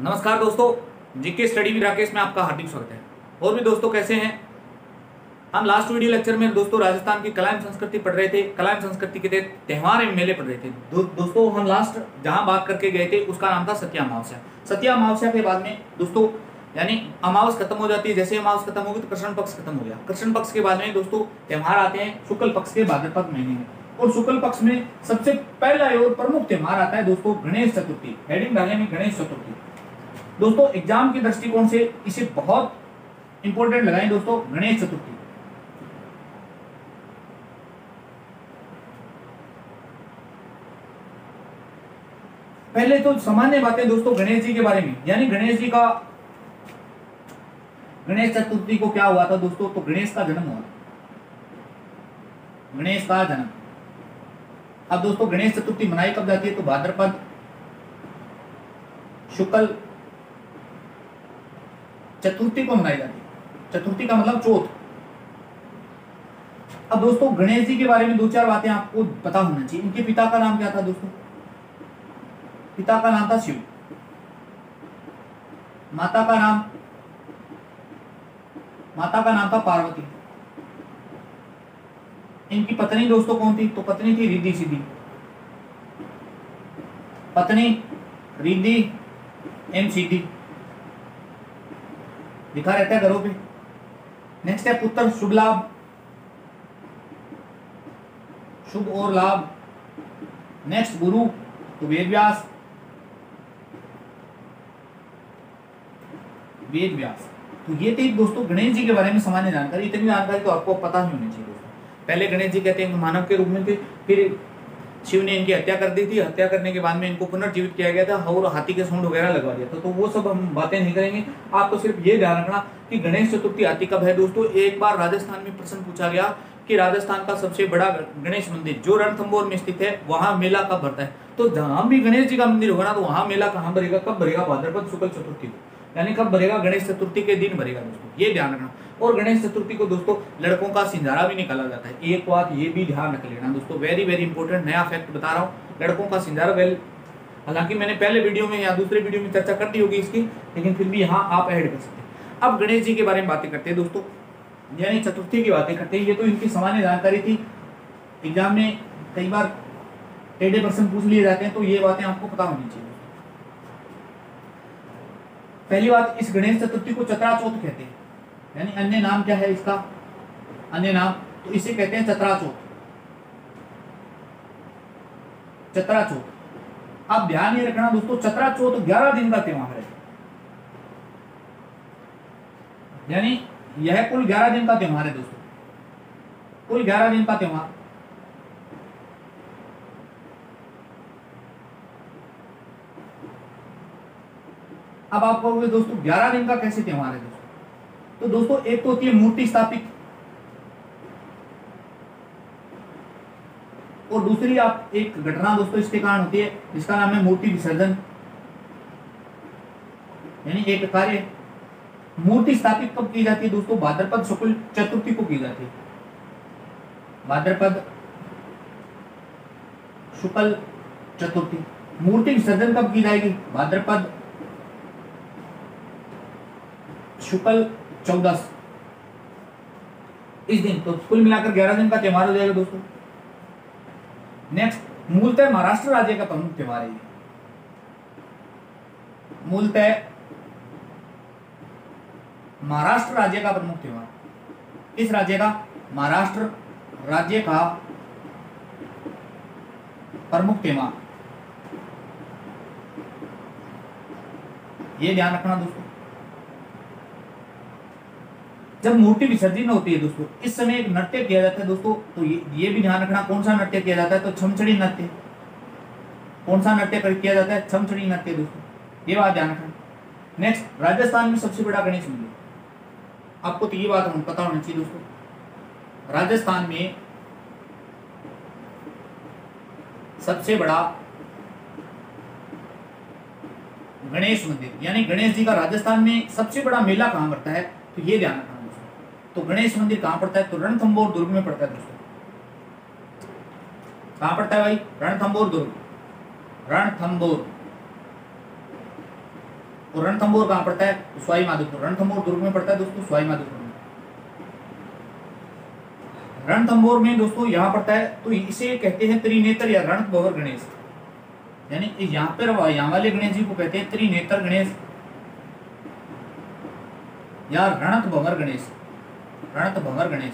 नमस्कार दोस्तों, GK study with Rakesh में आपका हार्दिक स्वागत है। और भी दोस्तों कैसे हैं? हम लास्ट वीडियो लेक्चर में दोस्तों राजस्थान की कला एवं संस्कृति पढ़ रहे थे। कला एवं संस्कृति के तहत त्योहार एवं मेले पढ़ रहे थे। दोस्तों हम लास्ट जहां बात करके गए थे उसका नाम था सत्या अमावस्या। सत्या अमावस्या के बाद में दोस्तों यानी अमावस खत्म हो जाती है। जैसे अमावस खत्म होगी तो कृष्ण पक्ष खत्म हो गया। कृष्ण पक्ष के बाद में दोस्तों त्योहार आते हैं शुक्ल पक्ष के भाद्रपद महीने में। और शुक्ल पक्ष में सबसे पहला और प्रमुख त्योहार आता है दोस्तों गणेश चतुर्थी। हेडिंग डाले में गणेश चतुर्थी। दोस्तों एग्जाम के दृष्टिकोण से इसे बहुत इंपॉर्टेंट लगाएं दोस्तों, गणेश चतुर्थी। पहले तो सामान्य बातें दोस्तों गणेश जी के बारे में, यानी गणेश जी का गणेश चतुर्थी को क्या हुआ था दोस्तों? तो गणेश का जन्म हुआ। गणेश का जन्म। अब दोस्तों गणेश चतुर्थी मनाई कब जाती है? तो भाद्रपद शुक्ल चतुर्थी को मनाई जाती है। चतुर्थी का मतलब चौथ। अब दोस्तों गणेश जी के बारे में दो चार बातें आपको पता होना चाहिए। इनके पिता का नाम क्या था दोस्तों? पिता का नाम था शिव। माता का नाम था पार्वती। इनकी पत्नी दोस्तों कौन थी? तो पत्नी थी रिद्धि सिद्धि। पत्नी रिद्धि एम सिद्धि लिखा रहता है घरों पे। नेक्स्ट है पुत्र शुभ लाभ, शुभ और लाभ। नेक्स्ट गुरु तो वेद व्यास। तो ये थी दोस्तों गणेश जी के बारे में सामान्य जानकारी। इतनी जानकारी तो आपको पता ही होनी चाहिए दोस्तों। पहले गणेश जी कहते हैं मानव के रूप में थे, फिर शिव ने इनकी हत्या कर दी थी। हत्या करने के बाद में इनको पुनर्जीवित किया गया था और हाथी के सूंड वगैरह लगवा दिया था। तो वो सब हम बातें नहीं करेंगे। आपको सिर्फ ये ध्यान रखना कि गणेश चतुर्थी आती कब है दोस्तों। एक बार राजस्थान में प्रश्न पूछा गया कि राजस्थान का सबसे बड़ा गणेश मंदिर जो रणथंभौर में स्थित है वहां मेला कब भरता है? तो जहां भी गणेश जी का मंदिर होगा ना तो वहां मेला कहां भरेगा, कब भरेगा? भाद्रपद शुक्ल चतुर्थी को, यानी कब भरेगा? गणेश चतुर्थी के दिन भरेगा दोस्तों, ये ध्यान रखना। और गणेश चतुर्थी को दोस्तों लड़कों का सिंधारा भी निकाला जाता है। एक बात ये भी ध्यान रख लेना दोस्तों, वेरी वेरी इंपॉर्टेंट नया फैक्ट बता रहा हूँ। लड़कों का सिंधारा हालांकि मैंने पहले वीडियो में या दूसरे वीडियो में चर्चा कर दी होगी इसकी, लेकिन फिर भी यहाँ आप ऐड कर सकते हैं। अब गणेश जी के बारे में बातें करते हैं दोस्तों, यानी चतुर्थी की बातें करते हैं। ये तो इनकी सामान्य जानकारी थी। एग्जाम में कई बार टेढ़े प्रश्न पूछ लिए जाते हैं, तो ये बातें आपको पता होनी चाहिए। पहली बात, इस गणेश चतुर्थी को चतरा चौथ कहते हैं, यानी अन्य नाम क्या है इसका? अन्य नाम तो इसे कहते हैं चतरा चौथ। चतरा चौथ। अब ध्यान ये रखना दोस्तों, चतरा चौथ 11 दिन का त्योहार है, यानी यह कुल 11 दिन का त्योहार है दोस्तों, कुल 11 दिन का त्योहार। अब आप कहोगे दोस्तों 11 दिन का कैसे त्योहार है दोस्तों? तो दोस्तों एक तो होती है मूर्ति स्थापित, और दूसरी आप एक घटना दोस्तों इसके कारण होती है जिसका नाम है मूर्ति विसर्जन, यानी एक कार्य। मूर्ति स्थापित कब की जाती है दोस्तों? भाद्रपद शुक्ल चतुर्थी को की जाती है। भाद्रपद शुक्ल चतुर्थी। मूर्ति विसर्जन कब की जाएगी? भाद्रपद शुक्ल 14 इस दिन। तो कुल मिलाकर 11 दिन का त्योहार हो जाएगा दोस्तों। नेक्स्ट, मूलतः महाराष्ट्र राज्य का प्रमुख त्योहार है। मूलतः महाराष्ट्र राज्य का प्रमुख त्योहार। किस राज्य का? महाराष्ट्र राज्य का प्रमुख त्योहार, ये ध्यान रखना दोस्तों। जब मूर्ति विसर्जन होती है दोस्तों, इस समय एक नृत्य किया जाता है दोस्तों। तो ये भी ध्यान रखना कौन सा नृत्य किया जाता है? तो छमछड़ी नृत्य। कौन सा नृत्य किया जाता है? छमछड़ी नृत्य दोस्तों, ये बात ध्यान रखना। नेक्स्ट, राजस्थान में सबसे बड़ा गणेश मंदिर। आपको तो ये बात पता होनी चाहिए दोस्तों, राजस्थान में सबसे बड़ा गणेश मंदिर, यानी गणेश जी का राजस्थान में सबसे बड़ा मेला कहां पड़ता है? तो ये ध्यान रखना दोस्तों। तो गणेश मंदिर कहां पड़ता है? तो रणथंभौर दुर्ग में पड़ता है दोस्तों। कहां पड़ता है भाई? रणथंभौर दुर्ग। रणथंभौर और रणथंभौर कहाँ पड़ता है? तो सवाई माधोपुर। रणथंभौर दुर्ग में पड़ता है दोस्तों, सवाई माधोपुर में। रणथंभौर में दोस्तों यहाँ पड़ता है, तो इसे कहते हैं त्रिनेत्र या रणथंभौर गणेश। यानी यहाँ पर यहाँ वाले गणेश जी को कहते हैं त्रिनेत्र गणेश या रणथंभौर गणेश। रणथंभौर गणेश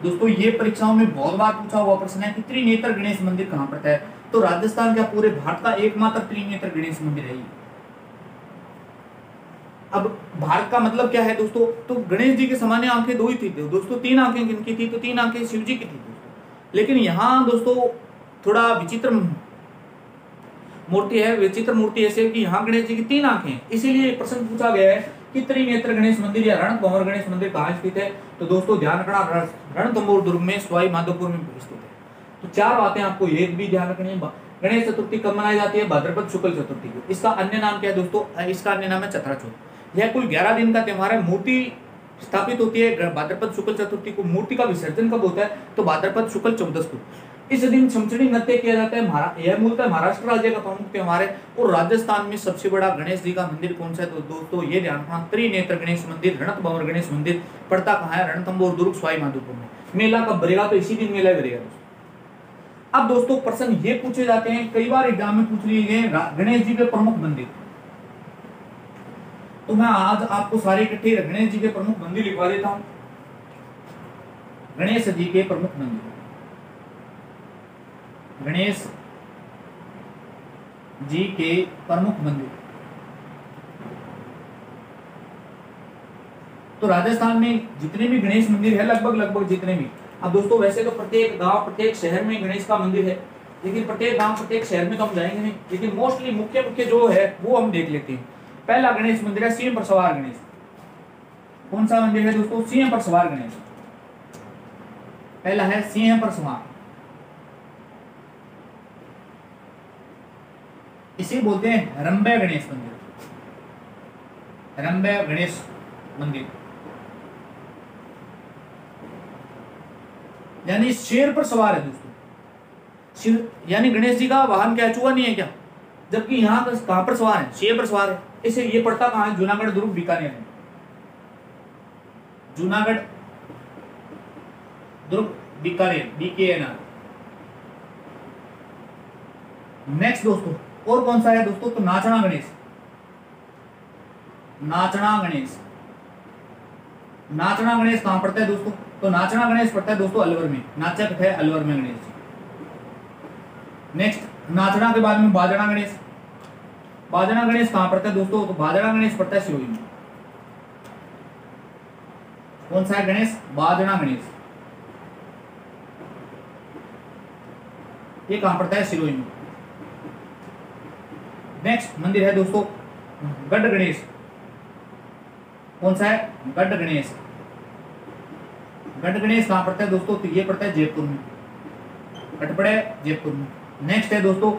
दोस्तों ये परीक्षाओं में बहुत बार पूछा हुआ प्रश्न है कि त्रिनेत्र गणेश मंदिर कहाँ पड़ता है? तो राजस्थान का पूरे भारत का एकमात्र त्रिनेत्र गणेश मंदिर है। अब भारत का मतलब क्या है दोस्तों? तो गणेश जी के सामान्य आंखें दो ही थी दोस्तों, तीन आंखें किनकी थी? तो तीन आंखें शिव जी की थी दोस्तों। लेकिन यहाँ दोस्तों थोड़ा विचित्र मूर्ति है, विचित्र मूर्ति ऐसे कि यहाँ गणेश जी की तीन आंखें हैं। इसीलिए प्रश्न पूछा गया है कि त्रिनेत्र गणेश मंदिर या रणथंभौर गणेश मंदिर कहाँ स्थित है? तो दोस्तों ध्यान रखना, रणथंभौर दुर्ग में सवाई माधोपुर में स्थित है। तो चार बातें आपको एक भी ध्यान रखनी है। गणेश चतुर्थी कब मनाई जाती है? भाद्रपद शुक्ल चतुर्थी को। इसका अन्य नाम क्या है दोस्तों? इसका अन्य नाम है चतरा चौथ। यह कुल 11 दिन का त्योहार है। मूर्ति स्थापित होती है भाद्रपद शुक्ल चतुर्थी को। मूर्ति का विसर्जन कब होता है? तो भाद्रपद शुक्ल चौदस को। इस दिन छमछड़ी नृत्य किया जाता है। यह मूलतः महाराष्ट्र राज्य का प्रमुख त्योहार है। और राजस्थान में सबसे बड़ा गणेश जी का मंदिर कौन सा है? तो दोस्तों ये ध्यान रखना, त्रिनेत्र गणेश मंदिर, रणथंभौर गणेश मंदिर पड़ता कहाँ है? रणथंभौर दुर्ग सवाई माधोपुर में। मेला कब भरेगा? तो इसी दिन मेला भरेगा दोस्तों। अब दोस्तों प्रश्न ये पूछे जाते हैं, कई बार एग्जाम में पूछ लिए गए गणेश जी के प्रमुख मंदिर। तो मैं आज आपको सारे इकट्ठे गणेश जी के प्रमुख मंदिर लिखवा देता हूं। गणेश जी के प्रमुख मंदिर, गणेश जी के प्रमुख मंदिर। तो राजस्थान में जितने भी गणेश मंदिर है, लगभग जितने भी, अब दोस्तों वैसे तो प्रत्येक गांव प्रत्येक शहर में गणेश का मंदिर है, लेकिन प्रत्येक गांव प्रत्येक शहर में तो हम जाएंगे नहीं, लेकिन मोस्टली मुख्य जो है वो हम देख लेते हैं। पहला गणेश मंदिर है सिंह पर सवार गणेश। कौन सा मंदिर है दोस्तों? सिंह पर सवार गणेश। पहला है सिंह पर सवार, इसे बोलते हैं रंबे गणेश मंदिर। रंबे गणेश मंदिर यानी शेर पर सवार है दोस्तों। यानी गणेश जी का वाहन क्या? चूहा नहीं है क्या? जबकि यहाँ कहां पर सवार है? शेर पर सवार है। इसे ये पड़ता कहां है? जूनागढ़ दुर्ग बीकानेर में। जूनागढ़ दुर्ग बीकानेर, BKNR। नेक्स्ट दोस्तों और कौन सा है दोस्तों? तो नाचना गणेश। नाचना गणेश, नाचना गणेश कहां पड़ता है दोस्तों? तो नाचना गणेश पड़ता है दोस्तों अलवर में। नाचक है अलवर में गणेश जी। नेक्स्ट नाचना के बाद में बाजना गणेश। बाजना गणेश कहां पड़ता है दोस्तों? तो बाजना गणेश पड़ता है सिरोही में। कौन सा है गणेश? बाजना गणेश। ये कहां पड़ता है? सिरोही में। नेक्स्ट मंदिर है दोस्तों गढ़ गणेश। कौन सा है? गढ़ गणेश। गढ़ गणेश कहां पड़ता है दोस्तों? तो ये पड़ता है जयपुर में। गढ़पड़े जयपुर में। नेक्स्ट है दोस्तों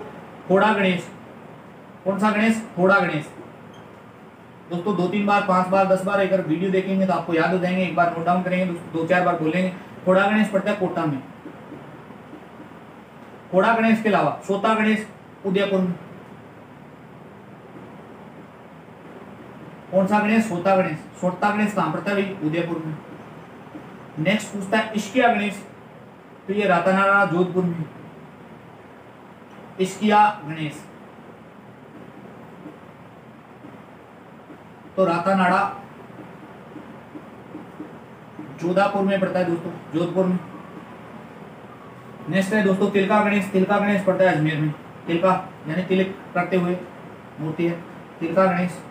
खोड़ा गणेश। कौन सा गणेश? खोड़ा गणेश। दोस्तों 2-3 बार 5 बार 10 बार अगर वीडियो देखेंगे तो आपको याद हो जाएंगे। एक बार नोट डाउन करेंगे, 2-4 बार बोलेंगे। खोड़ा गणेश पड़ता है कोटा में। खोड़ा गणेश के अलावा सोता गणेश उदयपुर में। कौन सा गणेश? सोता गणेश। सोता गणेश कहां पड़ता है भाई? उदयपुर में। नेक्स्ट पूछता है इश्किया गणेश, तो ये रातानाड़ा जोधपुर में। इश्किया गणेश तो रातानाड़ा जोधपुर में पड़ता है दोस्तों, जोधपुर में। नेक्स्ट है दोस्तों तिलका गणेश। तिलका गणेश पड़ता है अजमेर में। तिलका यानी तिलक करते हुए मूर्ति है, तिलका गणेश।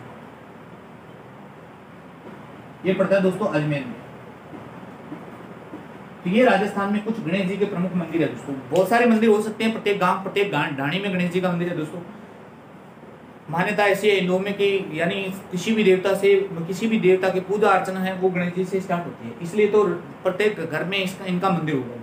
ये पड़ता है दोस्तों अजमेर में। तो ये राजस्थान में कुछ गणेश जी के प्रमुख मंदिर है दोस्तों। बहुत सारे मंदिर हो सकते हैं, प्रत्येक गांव प्रत्येक ढाणी में गणेश जी का मंदिर है दोस्तों। मान्यता ऐसी है हिंदुओं में कि यानी किसी भी देवता की पूजा अर्चना है वो गणेश जी से स्टार्ट होती है, इसलिए तो प्रत्येक घर में इनका मंदिर होगा।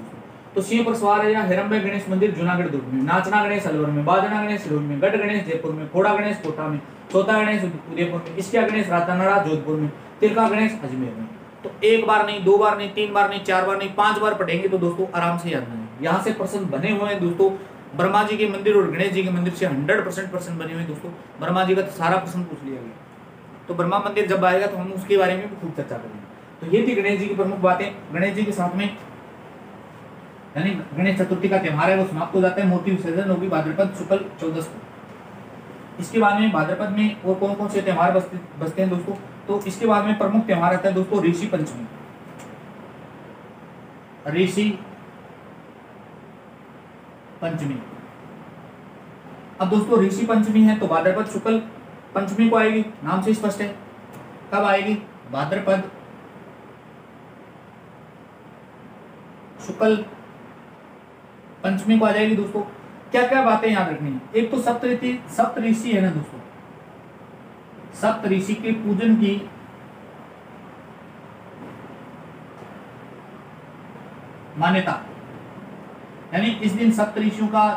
तो सिंह पर सवार है या हिरंबे गणेश मंदिर जूनागढ़ दुर्ग में। नाचना गणेश अलवर में। बाजना गणेश सिरोही में। गढ़ गणेश जयपुर में। खोड़ा गणेश कोटा में। सोता गणेश उदयपुर में। इश्किया गणेश रातानाड़ा जोधपुर में। तिलका गणेश अजमेर में। तो एक बार नहीं, 2 बार नहीं, 3 बार नहीं, 4 बार नहीं, 5 बार पढ़ेंगे तो दोस्तों आराम से याद नहीं। यहाँ से प्रश्न बने हुए हैं दोस्तों। ब्रह्मा जी के मंदिर और गणेश जी के मंदिर से 100% प्रश्न बने हुए हैं दोस्तों। ब्रह्मा जी का तो सारा प्रश्न पूछ लिया गया। तो ब्रह्मा मंदिर जब आएगा तो हम उसके बारे में भी खूब चर्चा करेंगे। तो ये थी गणेश जी की प्रमुख बातें। गणेश जी के साथ में यानी गणेश चतुर्थी का त्यौहार है वो समाप्त हो जाता है। मूर्ति विसर्जन होगी भाद्रपद शुक्ल 14 को। इसके बाद में भाद्रपद में और कौन कौन से त्यौहार बसते हैं दोस्तों, तो इसके बाद में प्रमुख त्यौहार आता है दोस्तों ऋषि पंचमी। ऋषि पंचमी। अब दोस्तों ऋषि पंचमी है तो भाद्रपद शुक्ल पंचमी को आएगी, नाम से स्पष्ट है। कब आएगी? भाद्रपद शुक्ल पंचमी को आ जाएगी दोस्तों। क्या क्या बातें याद रखनी है? एक तो सप्तऋषि है ना दोस्तों, सप्तऋषि के पूजन की मान्यता, यानी इस दिन सप्तऋषियों का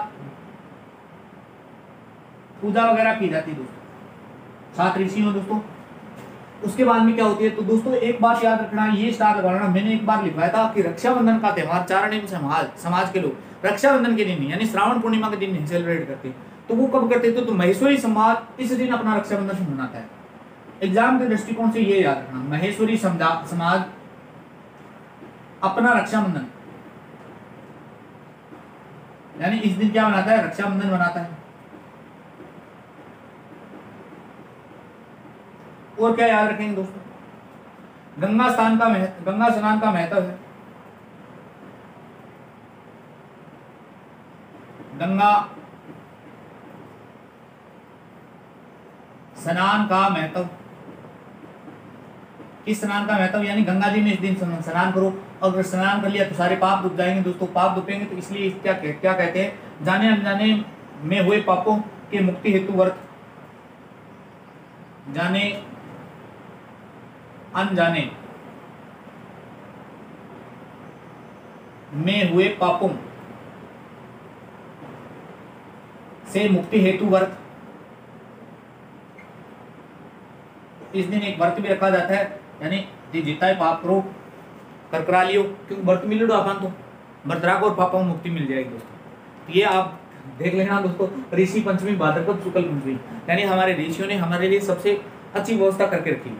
पूजा वगैरह की जाती है दोस्तों। 7 ऋषि हो दोस्तों। उसके बाद में क्या होती है, तो दोस्तों एक बात याद रखना, ये स्टार लगाना। मैंने एक बार लिखवाया था कि रक्षाबंधन का त्यौहार चारणीय समाज के लोग रक्षाबंधन के दिन नहीं यानी श्रावण पूर्णिमा के दिन नहीं सेलिब्रेट करते। तो वो कब करते थे? तो महेश्वरी समाज इस दिन अपना रक्षाबंधन मनाता है। एग्जाम के दृष्टिकोण से ये याद रखना, महेश्वरी समाज अपना रक्षाबंधन यानी इस दिन क्या मनाता है? रक्षाबंधन मनाता है। और क्या याद रखेंगे दोस्तों? गंगा स्नान का महत्व है। गंगा स्नान का महत्व। किस स्नान का महत्व? यानी गंगा जी में इस दिन स्नान करो। अगर स्नान कर लिया तो सारे पाप धुप जाएंगे दोस्तों। पाप धुपेंगे तो इसलिए क्या कहते हैं, जाने अनजाने में हुए पापों के मुक्ति हेतु व्रत, जाने अनजाने में हुए पापों से मुक्ति हेतु व्रत। इस दिन एक व्रत भी रखा जाता है, यानी जितना ही पाप करो कर करा लियो, क्योंकि व्रत मिल लो अपन तो व्रत राख और पापों मुक्ति मिल जाएगी दोस्तों। ये आप देख लेना दोस्तों। ऋषि पंचमी भाद्रपद शुक्ल पंचमी, यानी हमारे ऋषियों ने हमारे लिए सबसे अच्छी व्यवस्था करके रखी।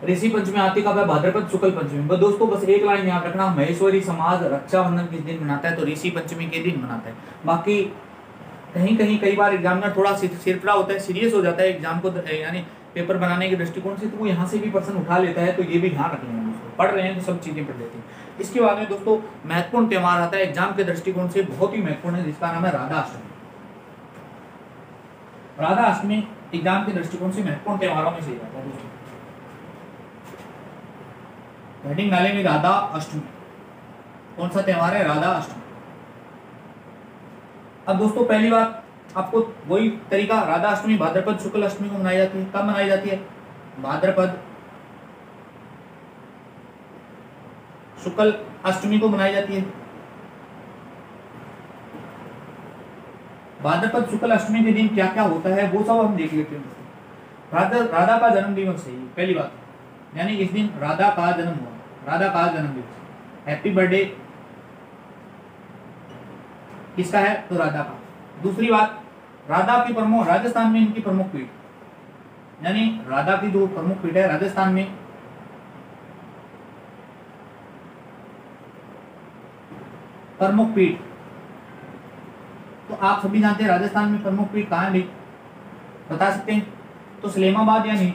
ऋषि पंचमी आती कब है? भाद्रपद शुक्ल पंचमी। बस दोस्तों बस एक लाइन याद रखना, महेश्वरी समाज रक्षाबंधन किस दिन मनाता है? तो ऋषि पंचमी के दिन मनाता है। बाकी कहीं कई बार एग्जामिनर थोड़ा सिरफड़ा होता है, सीरियस हो जाता है एग्जाम को यानी पेपर बनाने के दृष्टिकोण से, तो वो यहाँ से भी प्रश्न उठा लेता है। तो ये भी ध्यान रख लेना दोस्तों, पढ़ रहे हैं तो सब चीजें पढ़ लेते हैं। इसके बाद में दोस्तों महत्वपूर्ण त्यौहार आता है एग्जाम के दृष्टिकोण से, बहुत ही महत्वपूर्ण है, जिसका नाम है राधा अष्टमी। राधा अष्टमी एग्जाम के दृष्टिकोण से महत्वपूर्ण त्योहारों में से आता है दोस्तों। हेडिंग डाले में राधा अष्टमी। कौन सा त्यौहार है? राधा अष्टमी। अब दोस्तों पहली बात आपको वही तरीका, राधा अष्टमी भाद्रपद शुक्ल अष्टमी को मनाई जाती है। कब मनाई जाती है? भाद्रपद शुक्ल अष्टमी को मनाई जाती है। भाद्रपद शुक्ल अष्टमी के दिन क्या क्या होता है वो सब हम देख लेते हैं। राधा का जन्म दिवस है पहली बात, यानी इस दिन राधा का जन्म हुआ, राधा का जन्म दिवस। हैप्पी बर्थडे किसका है? तो राधा का। दूसरी बात, राधा की प्रमुख, राजस्थान में इनकी प्रमुख पीठ, यानी राधा की जो प्रमुख पीठ है राजस्थान में, प्रमुख पीठ, तो आप सभी जानते हैं राजस्थान में प्रमुख पीठ कहाँ है भाई? बता सकते हैं? तो सलेमाबाद, यानी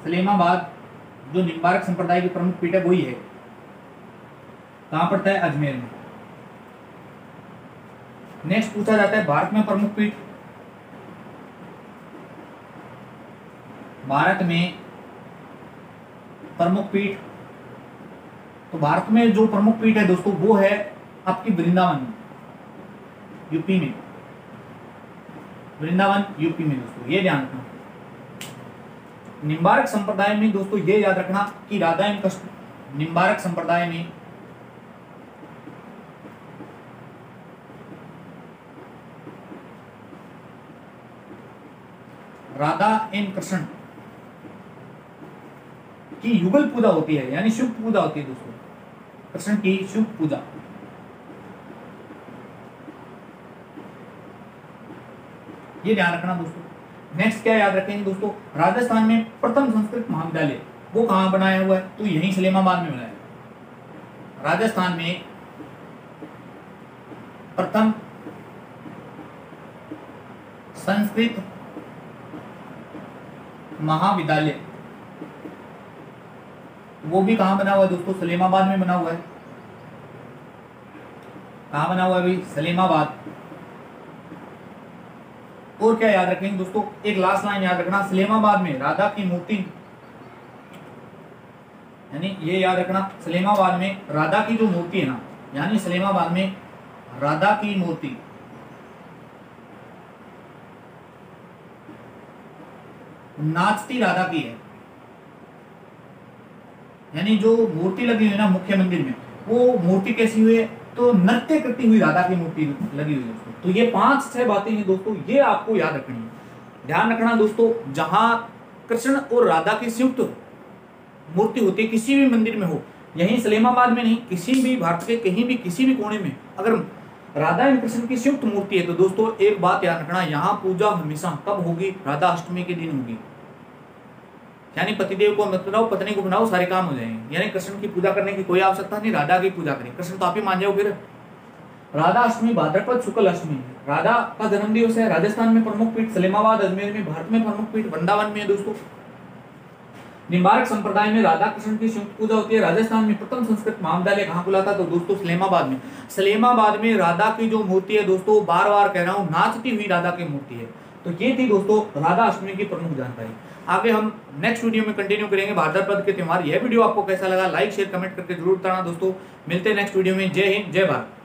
सलेमाबाद जो निम्बारक संप्रदाय की प्रमुख पीठ है वही है। कहां पड़ता है? अजमेर में। नेक्स्ट पूछा जाता है भारत में प्रमुख पीठ। भारत में प्रमुख पीठ, तो भारत में जो प्रमुख पीठ है दोस्तों वो है आपकी वृंदावन, यूपी में। वृंदावन यूपी में दोस्तों, ये ध्यान रखना। निम्बारक संप्रदाय में दोस्तों ये याद रखना कि राधा एवं कृष्ण, निम्बारक संप्रदाय में राधा एवं कृष्ण की युगल पूजा होती है, यानी शुभ पूजा होती है दोस्तों, कृष्ण की शुभ पूजा। ये ध्यान रखना दोस्तों। नेक्स्ट क्या याद रखेंगे दोस्तों, राजस्थान में प्रथम संस्कृत महाविद्यालय वो कहाँ बनाया हुआ है, तो यहीं सलेमाबाद में बनाया है। राजस्थान में प्रथम संस्कृत महाविद्यालय वो भी कहाँ बना हुआ है दोस्तों, सलेमाबाद में बना हुआ है। कहाँ बना हुआ है भाई, सलेमाबाद। और क्या याद रखेंगे दोस्तों, एक लास्ट लाइन याद रखना, सलेमाबाद में राधा की मूर्ति, यानी ये याद रखना, सलेमाबाद में राधा की जो मूर्ति है ना, यानी सलेमाबाद में राधा की मूर्ति नाचती राधा की है। यानी जो मूर्ति लगी हुई है ना मुख्य मंदिर में, वो मूर्ति कैसी हुई है, तो नृत्य करती हुई राधा की मूर्ति लगी हुई है दोस्तों। तो ये 5-6 बातें हैं दोस्तों, ये आपको याद रखनी है। ध्यान रखना दोस्तों, जहां कृष्ण और राधा की संयुक्त मूर्ति होती है किसी भी मंदिर में हो, यहीं सलेमाबाद में नहीं, किसी भी भारत के कहीं भी किसी भी कोने में अगर राधा एवं कृष्ण की संयुक्त मूर्ति है, तो दोस्तों एक बात याद रखना, यहाँ पूजा हमेशा कब होगी, राधा अष्टमी के दिन होगी। यानी पतिदेव को मत बनाओ, पत्नी को बनाओ, सारे काम हो जाएंगे। यानी कृष्ण की पूजा करने की कोई आवश्यकता नहीं, राधा की पूजा करें। कृष्ण तो आप ही मान जाओ फिर। राधा अष्टमी भाद्रपद शुक्ल अष्टमी, राधा का जन्म दिवस है। राजस्थान में प्रमुख पीठ सलेमाबाद, अजमेर में, भारत में प्रमुख पीठ वृंदावन में है दोस्तों। निम्बार्क संप्रदाय में राधा कृष्ण की संयुक्त पूजा होती है। राजस्थान में प्रथम संस्कृत महाविद्यालय कहाँ खुला था, तो दोस्तों सलेमाबाद में। सलेमाबाद में राधा की जो मूर्ति है दोस्तों, बार बार कह रहा हूँ, नाचती हुई राधा की मूर्ति है। तो ये थी दोस्तों राधा अष्टमी की प्रमुख जानकारी। आगे हम नेक्स्ट वीडियो में कंटिन्यू करेंगे भाद्रपद के त्योहार। यह वीडियो आपको कैसा लगा, लाइक शेयर कमेंट करके जरूर बताना दोस्तों। मिलते हैं नेक्स्ट वीडियो में। जय हिंद, जय भारत।